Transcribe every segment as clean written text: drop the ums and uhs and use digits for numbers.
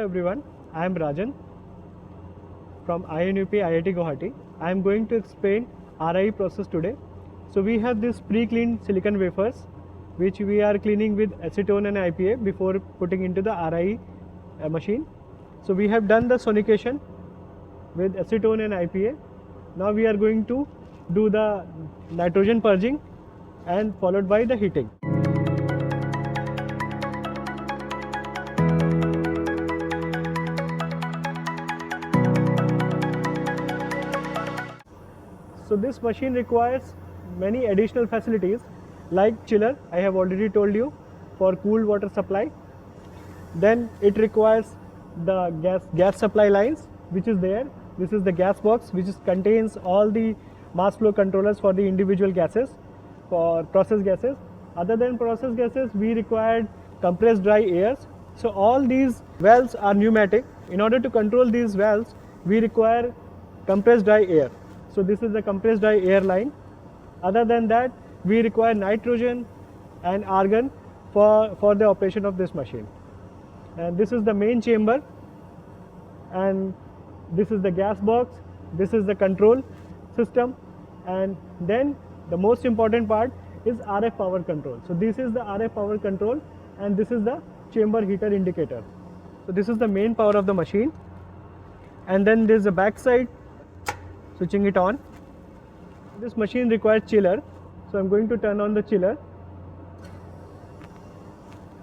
everyone, I am Rajan from INUP IIT Guwahati. I am going to explain RIE process today. So we have this pre-cleaned silicon wafers which we are cleaning with acetone and IPA before putting into the RIE machine. So we have done the sonication with acetone and IPA. Now we are going to do the nitrogen purging and followed by the heating. So this machine requires many additional facilities like chiller, I have already told you, for cool water supply. Then it requires the gas supply lines which is there. This is the gas box which contains all the mass flow controllers for the individual gases, for process gases. Other than process gases, we required compressed dry airs. So all these valves are pneumatic. In order to control these valves, we require compressed dry air. So this is the compressed dry air line. Other than that, we require nitrogen and argon for the operation of this machine. And this is the main chamber, and this is the gas box, this is the control system, and then the most important part is RF power control. So this is the RF power control, and this is the chamber heater indicator. So this is the main power of the machine, and then there is the back side, switching it on. This machine requires chiller, so I am going to turn on the chiller.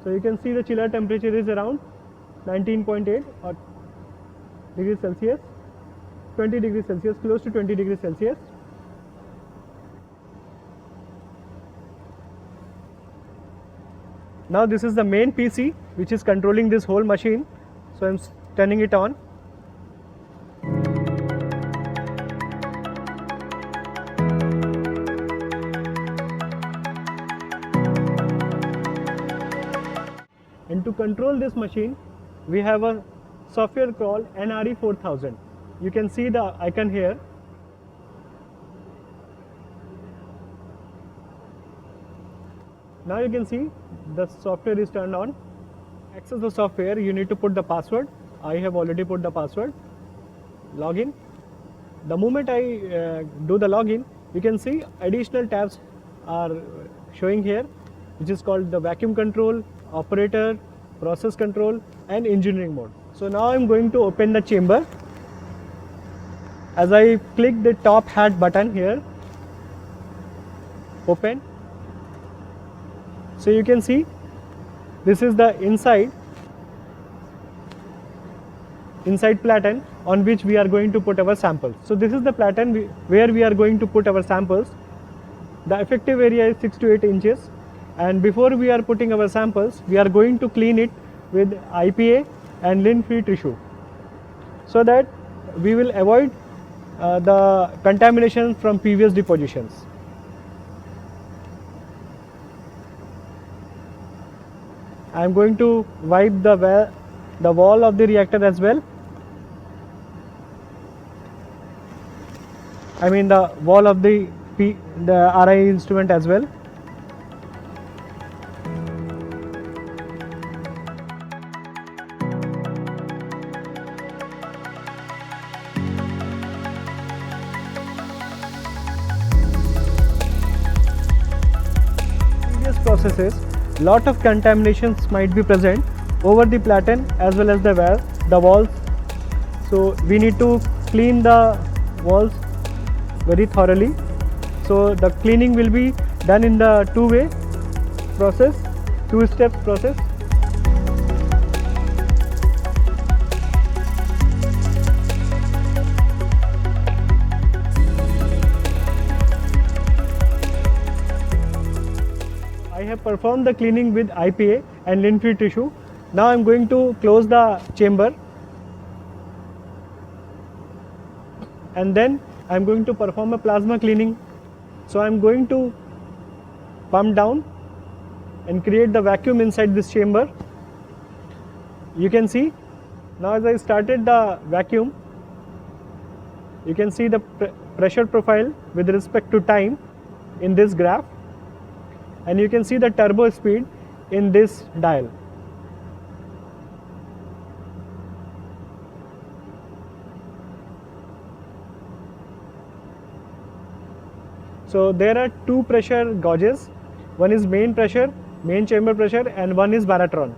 So you can see the chiller temperature is around 19.8 or degrees Celsius, 20 degrees Celsius, close to 20 degrees Celsius. Now this is the main PC which is controlling this whole machine, so I am turning it on. And to control this machine, we have a software called NRE 4000. You can see the icon here. Now you can see the software is turned on. To access the software, you need to put the password. I have already put the password. Login. The moment I do the login, you can see additional tabs are showing here, which is called the vacuum control, operator, process control, and engineering mode. So now I am going to open the chamber. As I click the top hat button here, open. So you can see this is the inside platen on which we are going to put our samples. So this is the platen where we are going to put our samples. The effective area is 6 to 8 inches. And before we are putting our samples, we are going to clean it with IPA and lint-free tissue, so that we will avoid the contamination from previous depositions. I am going to wipe the wall of the reactor as well. I mean the wall of the RIE instrument as well. Processes, lot of contaminations might be present over the platen as well as the walls. So we need to clean the walls very thoroughly. So the cleaning will be done in the two-way process, two-step process. I have performed the cleaning with IPA and lint-free tissue. Now I am going to close the chamber, and then I am going to perform a plasma cleaning. So I am going to pump down and create the vacuum inside this chamber. You can see now as I started the vacuum, you can see the pressure profile with respect to time in this graph, and you can see the turbo speed in this dial. So there are two pressure gauges. One is main chamber pressure, and one is baratron.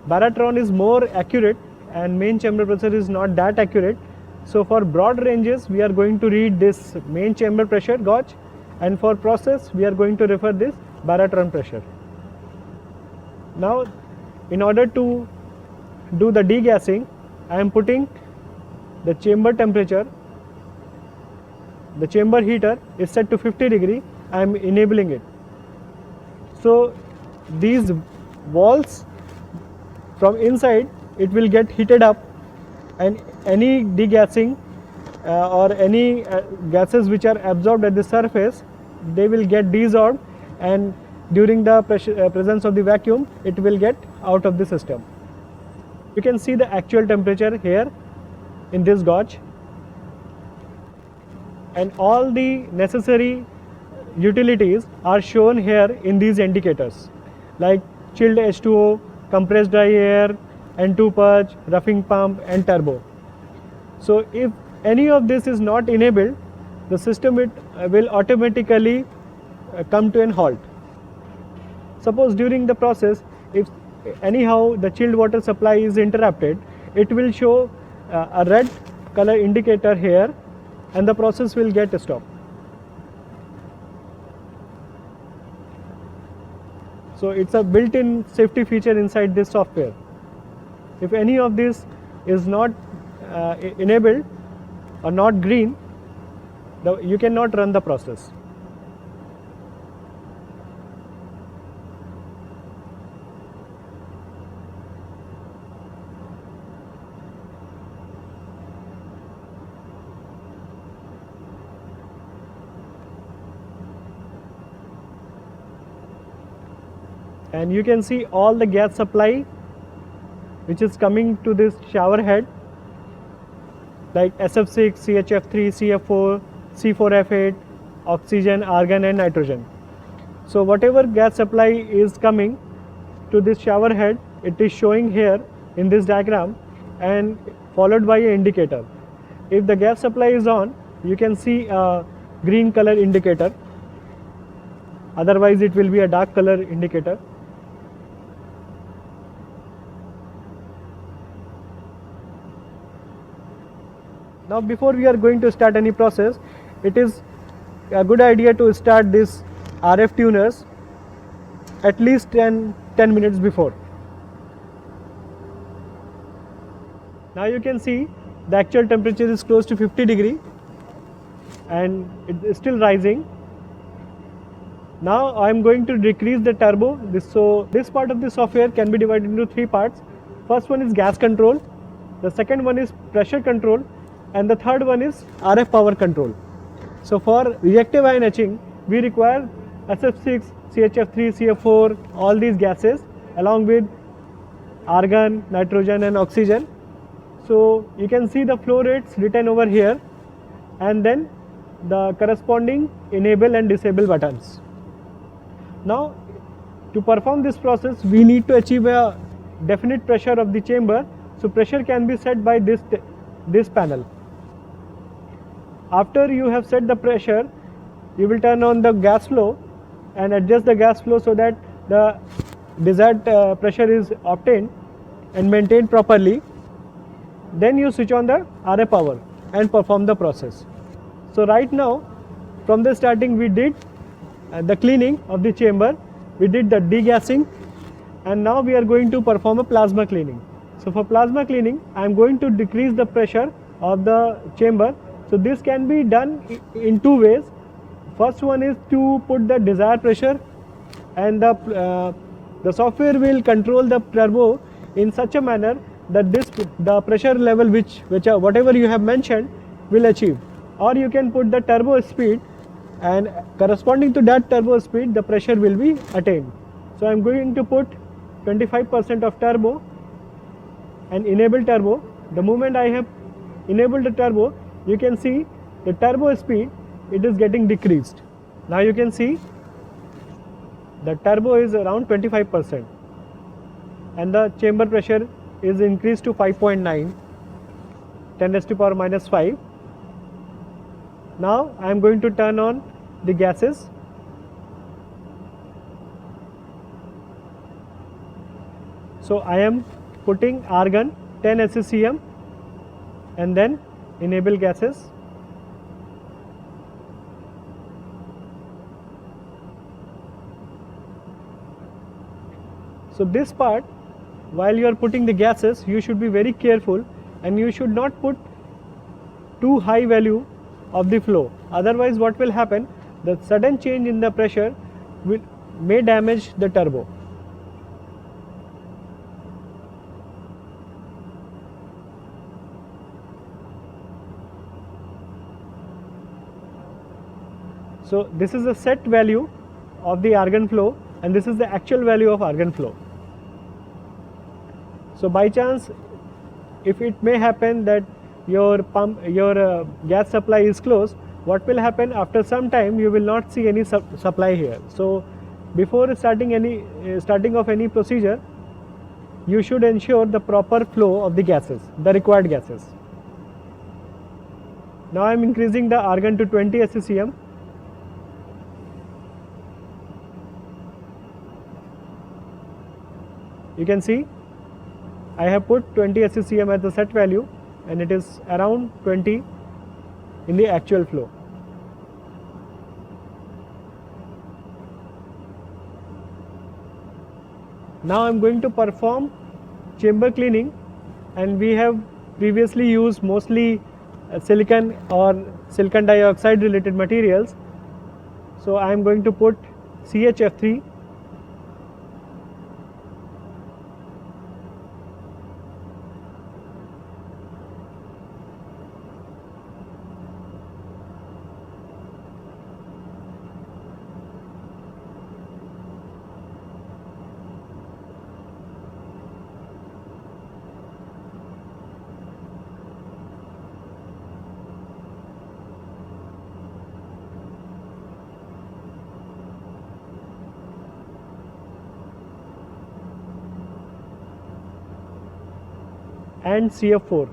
Baratron is more accurate and main chamber pressure is not that accurate. So for broad ranges we are going to read this main chamber pressure gauge, and for process we are going to refer this baratron pressure. Now in order to do the degassing, I am putting the chamber temperature. The chamber heater is set to 50 degree. I am enabling it. So these walls from inside, it will get heated up, and any degassing or any gases which are absorbed at the surface, they will get desorbed, and during the presence of the vacuum, it will get out of the system. You can see the actual temperature here in this gauge, and all the necessary utilities are shown here in these indicators, like chilled H2O, compressed dry air, N2 purge, roughing pump, and turbo. So if any of this is not enabled, the system will automatically come to an halt. Suppose during the process, if anyhow the chilled water supply is interrupted, it will show a red color indicator here, and the process will get stopped. So it's a built-in safety feature inside this software. If any of this is not enabled or not green, you cannot run the process. And you can see all the gas supply which is coming to this shower head, like SF6, CHF3, CF4, C4F8, oxygen, argon, and nitrogen. So whatever gas supply is coming to this shower head, it is showing here in this diagram and followed by an indicator. If the gas supply is on, you can see a green color indicator, otherwise it will be a dark color indicator. Now before we are going to start any process, it is a good idea to start this RF tuners at least 10 minutes before. Now you can see the actual temperature is close to 50 degree and it is still rising. Now I am going to decrease the turbo. So this part of the software can be divided into three parts. First one is gas control, the second one is pressure control, and the third one is RF power control. So for reactive ion etching, we require SF6, CHF3, CF4, all these gases along with argon, nitrogen, and oxygen. So you can see the flow rates written over here, and then the corresponding enable and disable buttons. Now to perform this process, we need to achieve a definite pressure of the chamber. So pressure can be set by this panel. After you have set the pressure, you will turn on the gas flow and adjust the gas flow so that the desired pressure is obtained and maintained properly. Then you switch on the RF power and perform the process. So right now, from the starting, we did the cleaning of the chamber, we did the degassing, and now we are going to perform a plasma cleaning. So for plasma cleaning, I am going to decrease the pressure of the chamber. So this can be done in two ways. First one is to put the desired pressure, and the software will control the turbo in such a manner that the pressure level whatever you have mentioned will achieve. Or you can put the turbo speed, and corresponding to that turbo speed, the pressure will be attained. So I am going to put 25% of turbo and enable turbo. The moment I have enabled the turbo, you can see the turbo speed, it is getting decreased. Now you can see the turbo is around 25% and the chamber pressure is increased to 5.9, 10 raised to power minus 5. Now I am going to turn on the gases. So I am putting argon 10 SCM and then enable gases. So this part, while you are putting the gases, you should be very careful and you should not put too high value of the flow. Otherwise what will happen, the sudden change in the pressure may damage the turbo. So this is the set value of the argon flow and this is the actual value of argon flow. So by chance, if it may happen that your gas supply is closed, what will happen, after some time you will not see any supply here. So before starting of any procedure, you should ensure the proper flow of the gases, the required gases. Now I am increasing the argon to 20 SCM. You can see I have put 20 SCM as the set value and it is around 20 in the actual flow. Now I am going to perform chamber cleaning, and we have previously used mostly silicon or silicon dioxide related materials. So I am going to put CHF3. And CF4.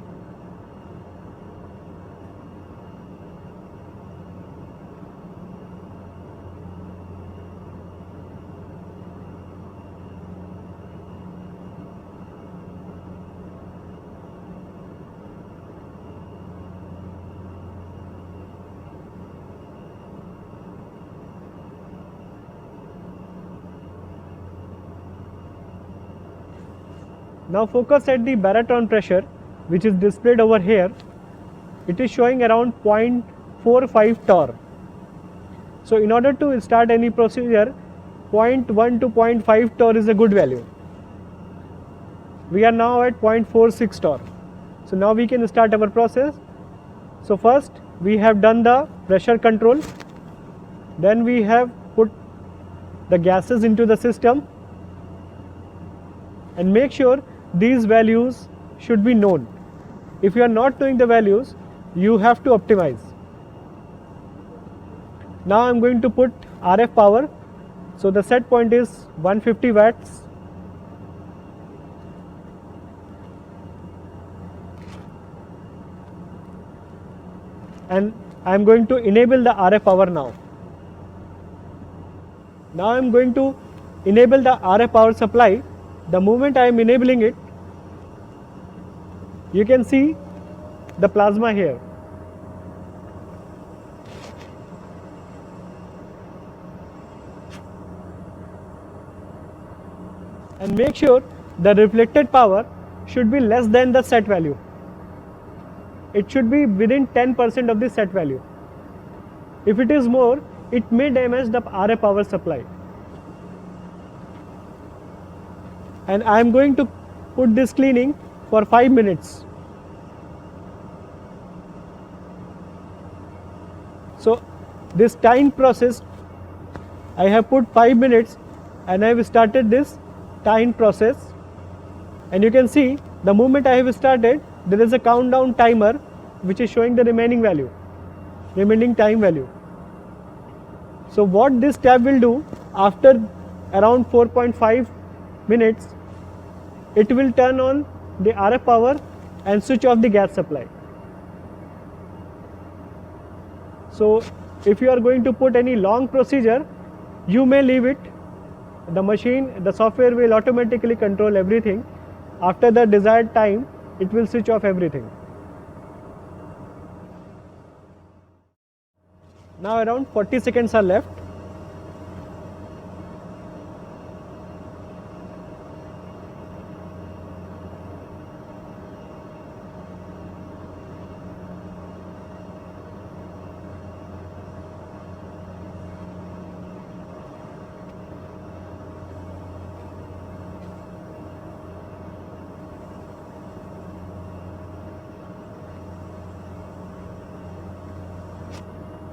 Now focus at the barometer pressure, which is displayed over here. It is showing around 0.45 torr. So in order to start any procedure, 0.1 to 0.5 torr is a good value. We are now at 0.46 torr. So now we can start our process. So first we have done the pressure control, then we have put the gases into the system, and make sure these values should be known. If you are not knowing the values, you have to optimize. Now I am going to put RF power. So the set point is 150 watts. And I am going to enable the RF power now. Now I am going to enable the RF power supply. The moment I am enabling it, you can see the plasma here. And make sure the reflected power should be less than the set value. It should be within 10% of the set value. If it is more, it may damage the RF power supply. And I am going to put this cleaning for 5 minutes. So this time process, I have put 5 minutes and I have started this time process. And you can see the moment I have started, there is a countdown timer which is showing the remaining time value. So what this tab will do, after around 4.5 minutes, it will turn on the RF power and switch off the gas supply. So if you are going to put any long procedure, you may leave it. The machine, the software will automatically control everything. After the desired time, it will switch off everything. Now around 40 seconds are left.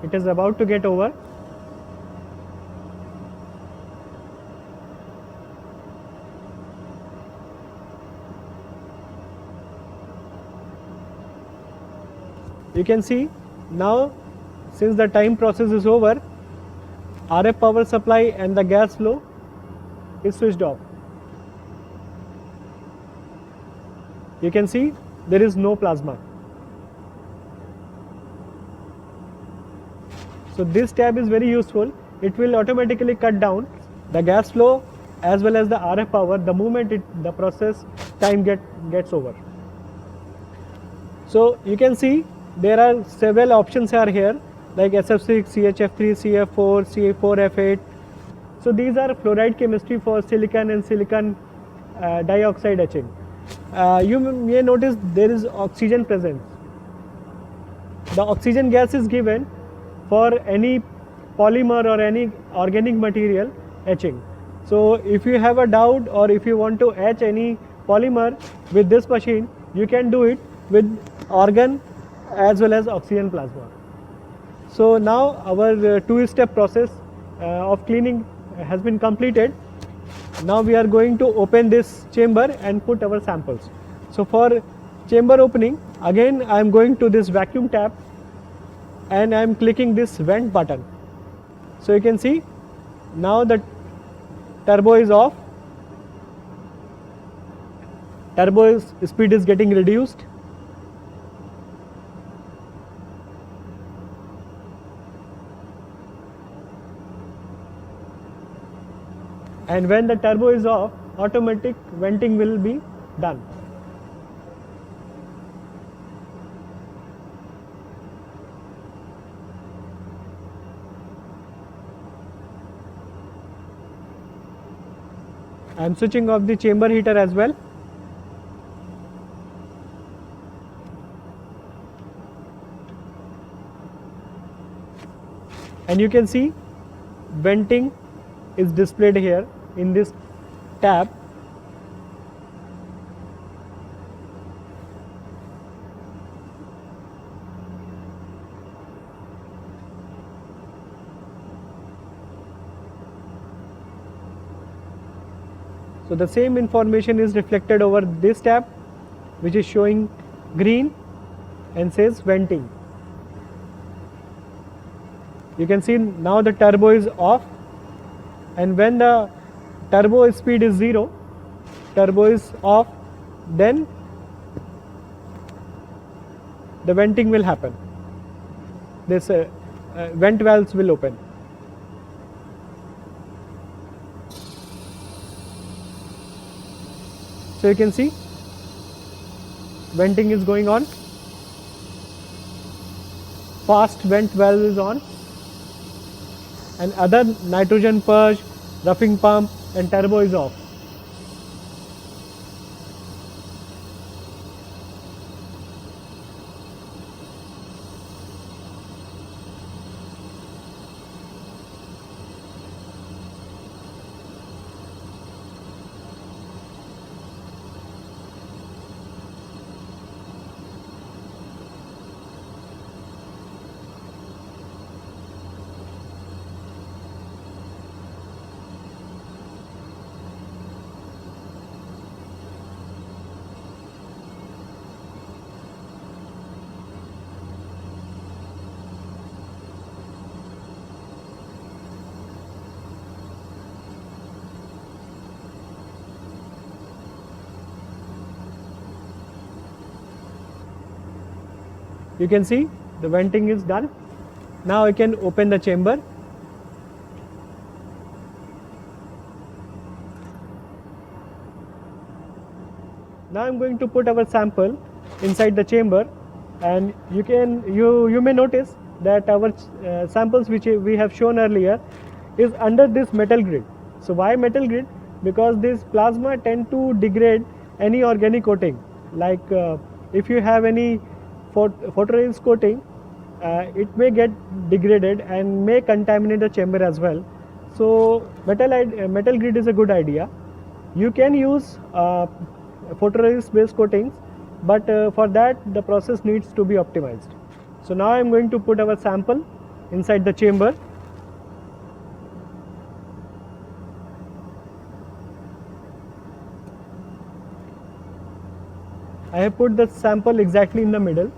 It is about to get over. You can see now, since the time process is over, RF power supply and the gas flow is switched off. You can see there is no plasma. So this tab is very useful. It will automatically cut down the gas flow as well as the RF power the moment the process time gets over. So you can see there are several options are here, like SF6, CHF3, CF4, C4F8. So these are fluoride chemistry for silicon and silicon dioxide etching. You may notice there is oxygen present. The oxygen gas is given for any polymer or any organic material etching. So if you have a doubt or if you want to etch any polymer with this machine, you can do it with argon as well as oxygen plasma. So now our two-step process of cleaning has been completed. Now we are going to open this chamber and put our samples. So for chamber opening, again I am going to this vacuum tap and I am clicking this vent button. So you can see now the turbo is off. Turbo speed is getting reduced. And when the turbo is off, automatic venting will be done. I am switching off the chamber heater as well. And you can see venting is displayed here in this tab. So the same information is reflected over this tab, which is showing green and says venting. You can see now the turbo is off, and when the turbo speed is 0, turbo is off, then the venting will happen. This vent valves will open. So you can see venting is going on. Fast vent valve is on, and other nitrogen purge, roughing pump and turbo is off. You can see the venting is done. Now I can open the chamber. Now I'm going to put our sample inside the chamber, and you may notice that our samples which we have shown earlier is under this metal grid. So why metal grid? Because this plasma tend to degrade any organic coating. Like if you have any photoresist coating, it may get degraded and may contaminate the chamber as well. So metal grid is a good idea. You can use photoresist based coatings, but for that the process needs to be optimized. So now I am going to put our sample inside the chamber. I have put the sample exactly in the middle,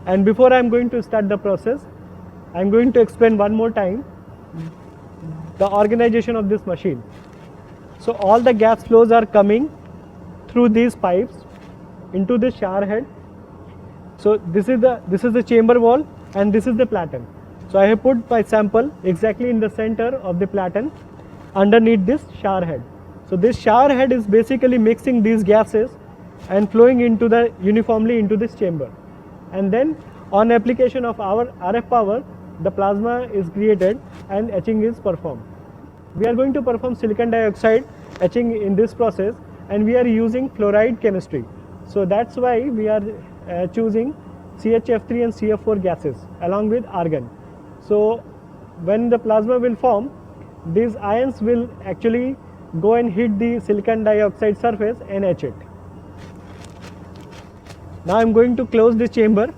and before I am going to start the process, I am going to explain one more time the organization of this machine. So all the gas flows are coming through these pipes into the shower head. So this is the chamber wall, and this is the platen. So I have put my sample exactly in the center of the platen underneath this shower head. So this shower head is basically mixing these gases and flowing uniformly into this chamber. And then on application of our RF power, the plasma is created and etching is performed. We are going to perform silicon dioxide etching in this process, and we are using fluoride chemistry. So that's why we are choosing CHF3 and CF4 gases along with argon. So when the plasma will form, these ions will actually go and hit the silicon dioxide surface and etch it. Now I am going to close this chamber.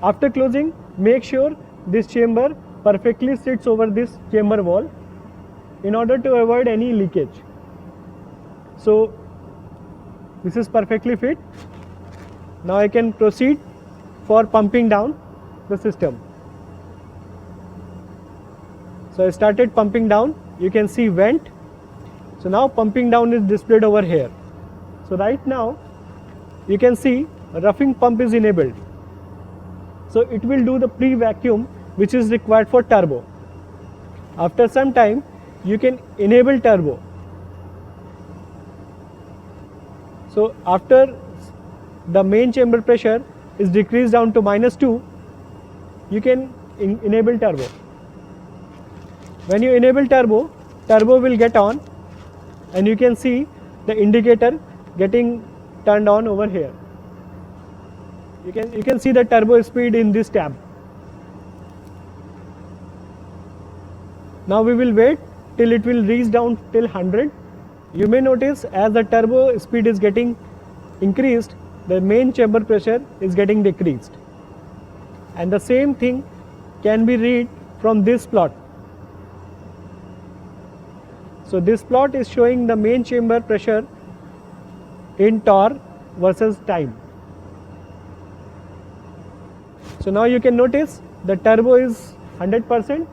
After closing, make sure this chamber perfectly sits over this chamber wall in order to avoid any leakage. So this is perfectly fit. Now I can proceed for pumping down the system. So I started pumping down. You can see vent. So now pumping down is displayed over here. So right now you can see a roughing pump is enabled. So it will do the pre-vacuum which is required for turbo. After some time you can enable turbo. So after the main chamber pressure is decreased down to -2, you can enable turbo. When you enable turbo, turbo will get on, and you can see the indicator getting turned on over here. You can see the turbo speed in this tab. Now we will wait till it will reach down till 100. You may notice as the turbo speed is getting increased, the main chamber pressure is getting decreased. And the same thing can be read from this plot. So this plot is showing the main chamber pressure in torr versus time. So now you can notice the turbo is 100%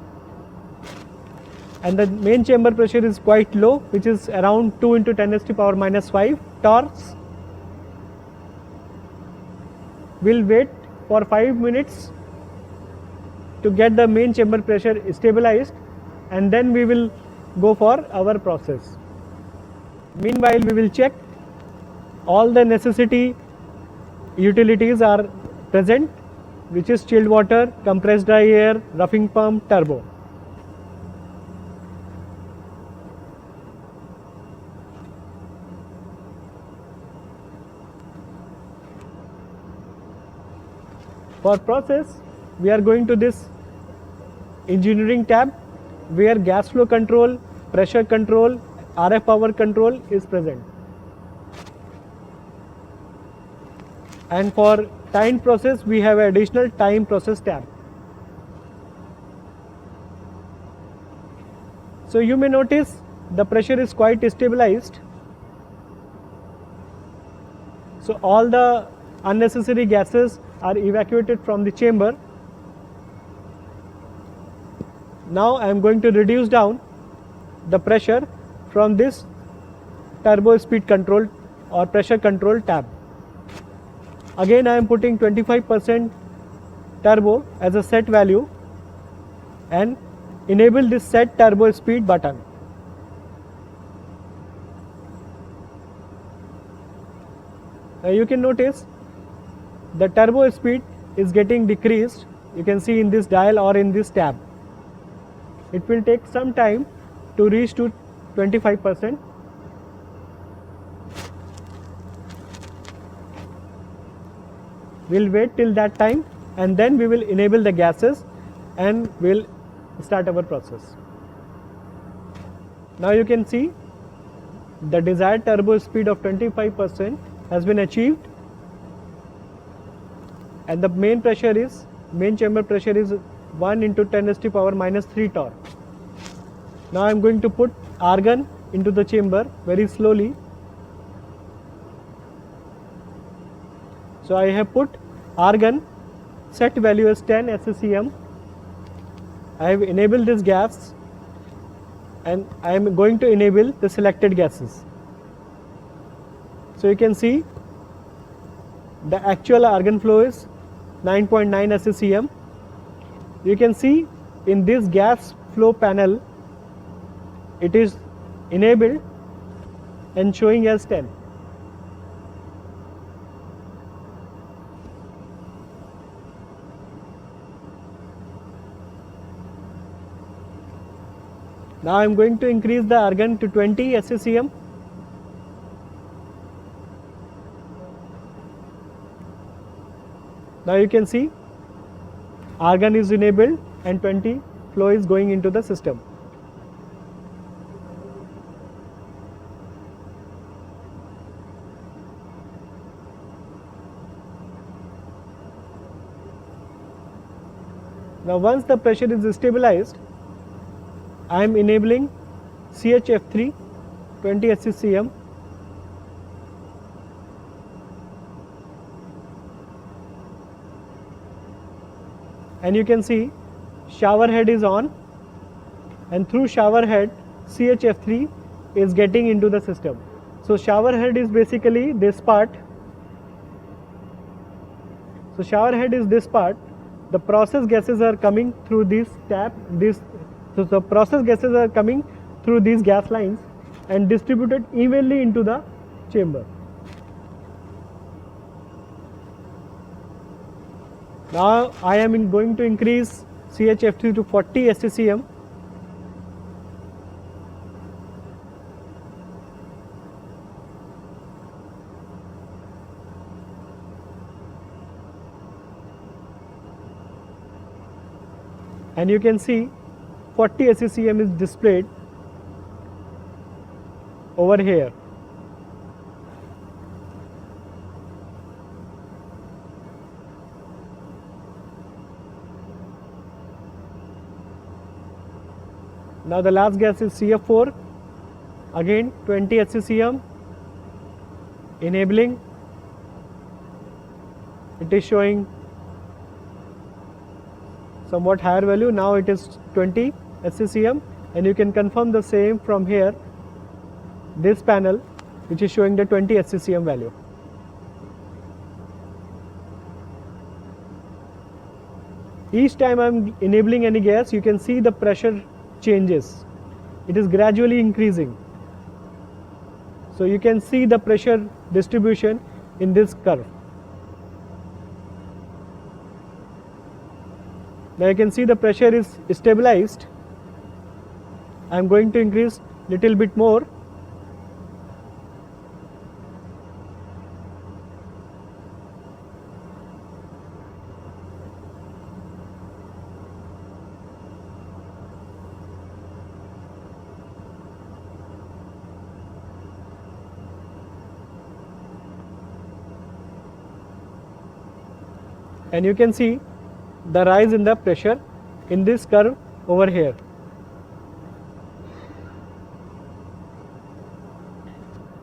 and the main chamber pressure is quite low, which is around 2 into 10 to the power -5 torrs. We'll wait for 5 minutes to get the main chamber pressure stabilized, and then we will go for our process. Meanwhile, we will check all the necessity utilities are present, which is chilled water, compressed dry air, roughing pump, turbo. For process, we are going to this engineering tab where gas flow control, pressure control, RF power control is present. And for time process, we have an additional time process tab. So you may notice the pressure is quite stabilized. So all the unnecessary gases are evacuated from the chamber. Now I am going to reduce down the pressure from this turbo speed control or pressure control tab. Again I am putting 25% turbo as a set value and enable this set turbo speed button. Now you can notice the turbo speed is getting decreased. You can see in this dial or in this tab. It will take some time to reach to 25%. We'll wait till that time and then we will enable the gases and we'll start our process. Now you can see the desired turbo speed of 25% has been achieved, and the main chamber pressure is 1 into 10 raised to power minus 3 torr. Now I am going to put argon into the chamber very slowly. So I have put argon set value as 10 SCM. I have enabled this gas and I am going to enable the selected gases. So you can see the actual argon flow is 9.9 SCM. You can see in this gas flow panel it is enabled and showing as 10. Now I am going to increase the argon to 20 SCM. Now you can see argon is enabled and 20 flow is going into the system. Now once the pressure is stabilized, I am enabling CHF3 20 SCM. And you can see shower head is on, and through shower head CHF3 is getting into the system. So shower head is basically this part. So shower head is this part. The process gases are coming through this tap. So the process gases are coming through these gas lines and distributed evenly into the chamber. Now I am going to increase CHF3 to 40 SCM. And you can see 40 SCM is displayed over here. Now the last gas is CF4, again 20 SCM, enabling. It is showing somewhat higher value. Now it is 20 SCM, and you can confirm the same from here, this panel which is showing the 20 SCM value. Each time I am enabling any gas, you can see the pressure changes. It is gradually increasing. So you can see the pressure distribution in this curve. Now you can see the pressure is stabilized. I am going to increase little bit more. And you can see the rise in the pressure in this curve over here.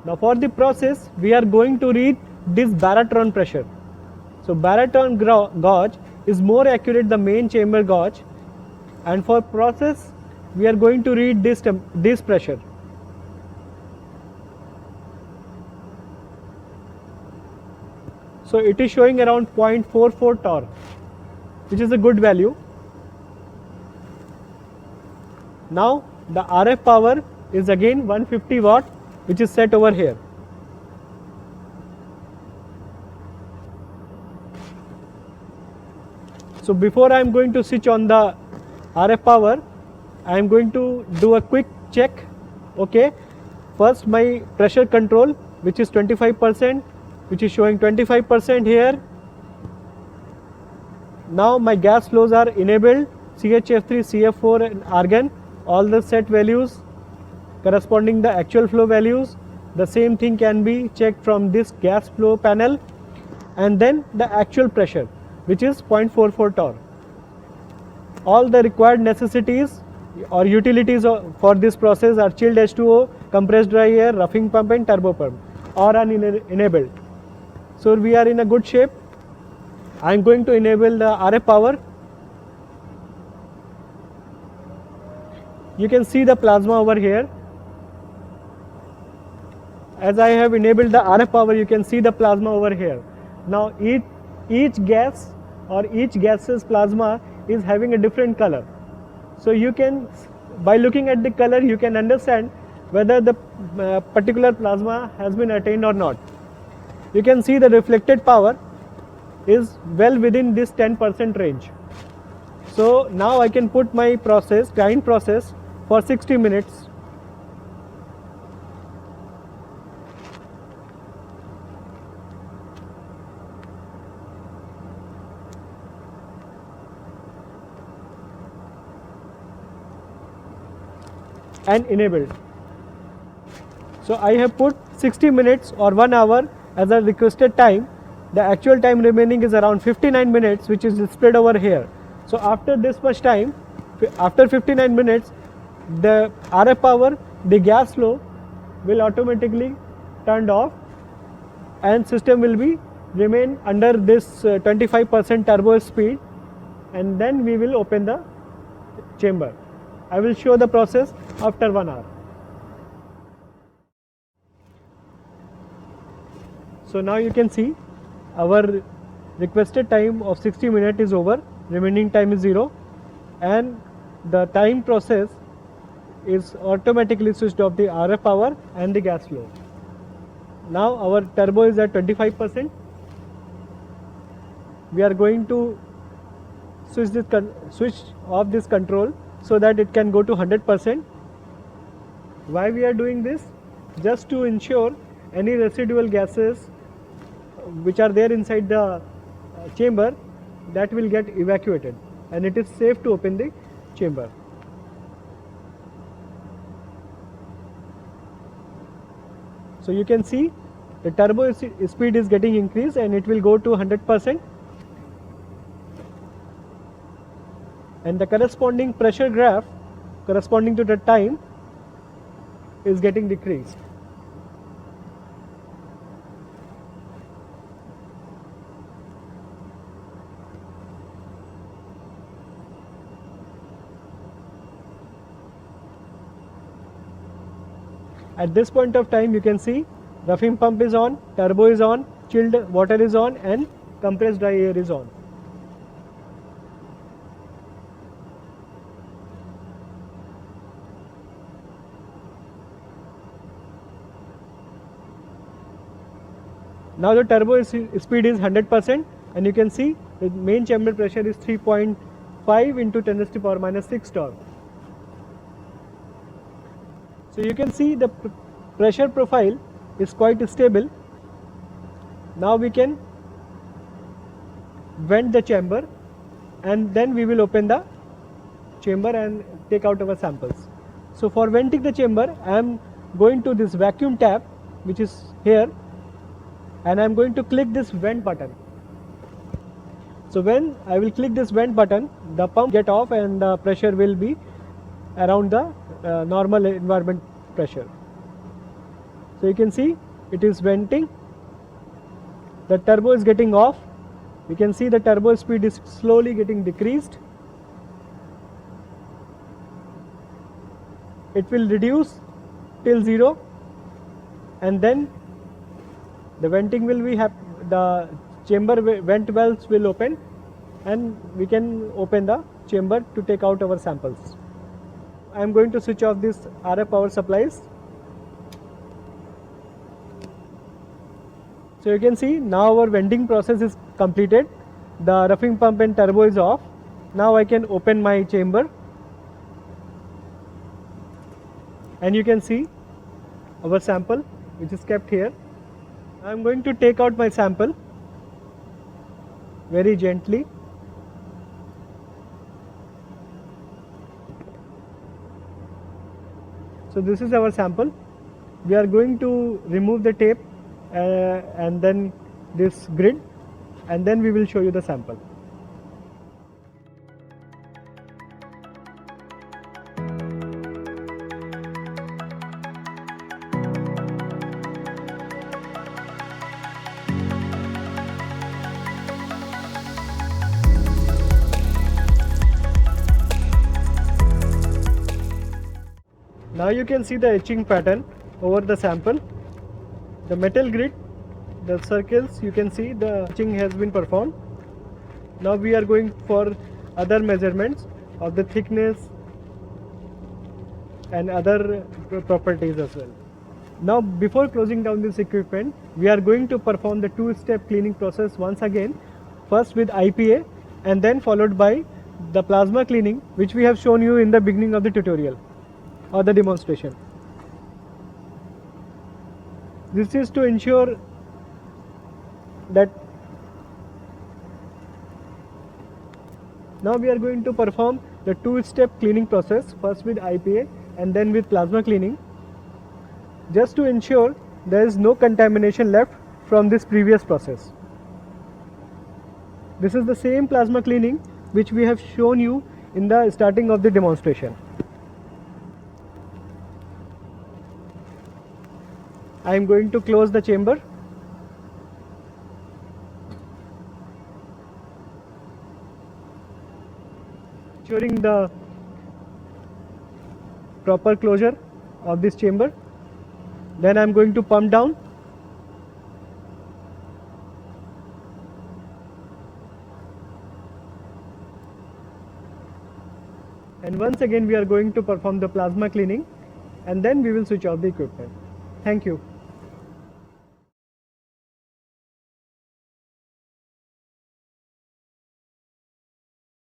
Now for the process, we are going to read this baratron pressure. So baratron gauge is more accurate the main chamber gauge, and for process we are going to read this pressure. So it is showing around 0.44 torr, which is a good value. Now the RF power is again 150 watt, which is set over here. So before I am going to switch on the RF power, I am going to do a quick check. Okay, first my pressure control, which is 25%, which is showing 25% here. Now my gas flows are enabled, CHF3, CF4 and argon, all the set values corresponding the actual flow values. The same thing can be checked from this gas flow panel, and then the actual pressure, which is 0.44 torr. All the required necessities or utilities for this process are chilled H2O, compressed dry air, roughing pump and turbo pump, all are enabled. So we are in a good shape. I am going to enable the RF power. You can see the plasma over here. As I have enabled the RF power, you can see the plasma over here. Now each gas or each gaseous plasma is having a different color. So you can, by looking at the color, you can understand whether the particular plasma has been attained or not. You can see the reflected power is well within this 10% range. So now I can put my process, grind process, for 60 minutes. And enabled. So I have put 60 minutes or 1 hour as a requested time. The actual time remaining is around 59 minutes, which is displayed over here. So after this much time, after 59 minutes, the RF power, the gas flow will automatically turned off and system will be remain under this 25% turbo speed, and then we will open the chamber. I will show the process after 1 hour. So now you can see our requested time of 60 minutes is over, remaining time is 0, and the time process is automatically switched off the RF power and the gas flow. Now our turbo is at 25%. We are going to switch off this control so that it can go to 100%. Why we are doing this? Just to ensure any residual gases which are there inside the chamber, that will get evacuated, and it is safe to open the chamber. So you can see the turbo speed is getting increased and it will go to 100%, and the corresponding pressure graph corresponding to the time is getting decreased. At this point of time, you can see roughing pump is on, turbo is on, chilled water is on, and compressed dry air is on. Now the turbo speed is 100%, and you can see the main chamber pressure is 3.5 into 10 to the power minus 6 torr. So you can see the pressure profile is quite stable. Now we can vent the chamber, and then we will open the chamber and take out our samples. So for venting the chamber, I am going to this vacuum tap, which is here, and I am going to click this vent button. So when I will click this vent button, the pump get off and the pressure will be around the normal environment pressure. So you can see it is venting, the turbo is getting off. You can see the turbo speed is slowly getting decreased. It will reduce till 0, and then the venting will be the chamber vent valves will open and we can open the chamber to take out our samples. I am going to switch off this RF power supplies. So you can see now our venting process is completed. The roughing pump and turbo is off. Now I can open my chamber and you can see our sample which is kept here. I am going to take out my sample very gently. So this is our sample. We are going to remove the tape and then this grid, and then we will show you the sample. Now you can see the etching pattern over the sample. The metal grid, the circles, you can see the etching has been performed. Now we are going for other measurements of the thickness and other properties as well. Now before closing down this equipment, we are going to perform the two-step cleaning process once again, first with IPA and then followed by the plasma cleaning, which we have shown you in the beginning of the tutorial or the demonstration. This is to ensure that now we are going to perform the two-step cleaning process, first with IPA and then with plasma cleaning, just to ensure there is no contamination left from this previous process. This is the same plasma cleaning which we have shown you in the starting of the demonstration. I am going to close the chamber. Ensuring the proper closure of this chamber. Then I am going to pump down. And once again we are going to perform the plasma cleaning and then we will switch off the equipment. Thank you.